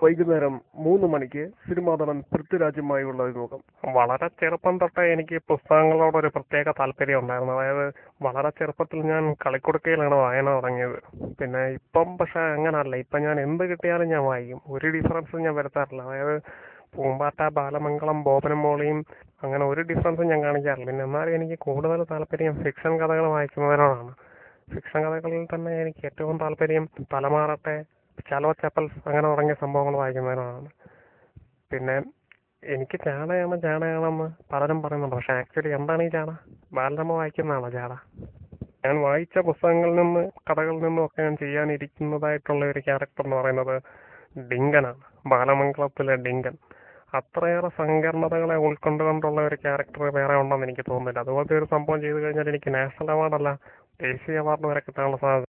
വൈകുന്നേരം 3 മണിക്ക് സിനിമാ നടൻ പൃഥ്വിരാജുമായുള്ള അഭിമുഖം. വളരെ ചെറുപ്പം തൊട്ടേ എനിക്ക് പുസ്തകങ്ങളോടൊരു പ്രത്യേക താല്പര്യം ഉണ്ടായിരുന്നു. അതായത് വളരെ ചെറുപ്പത്തിൽ ഞാൻ കളിക്കുടുക്കയിലാണ് വായന തുടങ്ങിയത്. പിന്നെ ഇപ്പം പക്ഷെ അങ്ങനല്ല. ഇപ്പം ഞാൻ എന്ത് കിട്ടിയാലും ഞാൻ വായിക്കും. ഒരു ഡിഫറൻസും ഞാൻ വരുത്താറില്ല. അതായത് പൂമ്പാറ്റ, ബാലമംഗളം, ബോബനും മോളിയും അങ്ങനെ ഒരു ഡിഫറൻസും ഞാൻ കാണിക്കാറില്ല. പിന്നെ എന്നാലും എനിക്ക് കൂടുതൽ താല്പര്യം ഫിക്ഷൻ കഥകൾ വായിക്കുന്നതിനോടാണ്. ഫിക്ഷൻ കഥകളിൽ തന്നെ എനിക്ക് ഏറ്റവും താല്പര്യം തലമാറട്ടെ, ചാലോ ചപ്പൽസ് അങ്ങനെ തുടങ്ങിയ സംഭവങ്ങൾ വായിക്കുന്നതിനോടാണ്. പിന്നെ എനിക്ക് ജാടയാണെന്ന് പലരും പറയുന്നുണ്ട്. പക്ഷെ ആക്ച്വലി എന്താണ് ഈ ജാട? ബാലരമ വായിക്കുന്നതാണോ ജാട? ഞാൻ വായിച്ച പുസ്തകങ്ങളിൽ നിന്ന്, കഥകളിൽ നിന്നും ഒക്കെ ഞാൻ ചെയ്യാനിരിക്കുന്നതായിട്ടുള്ള ഒരു ക്യാരക്ടർ എന്ന് പറയുന്നത് ഡിങ്കനാണ്. ബാലമംഗളത്തിലെ ഡിങ്കൻ. അത്രയേറെ സങ്കീർണതകളെ ഉൾക്കൊണ്ടുകൊണ്ടുള്ള ഒരു ക്യാരക്ടർ വേറെ ഉണ്ടെന്ന് എനിക്ക് തോന്നുന്നില്ല. അതുപോലത്തെ ഒരു സംഭവം ചെയ്തു കഴിഞ്ഞാൽ എനിക്ക് നാഷണൽ അവാർഡല്ല, ദേശീയ അവാർഡ് വരെ കിട്ടാനുള്ള സാധ്യത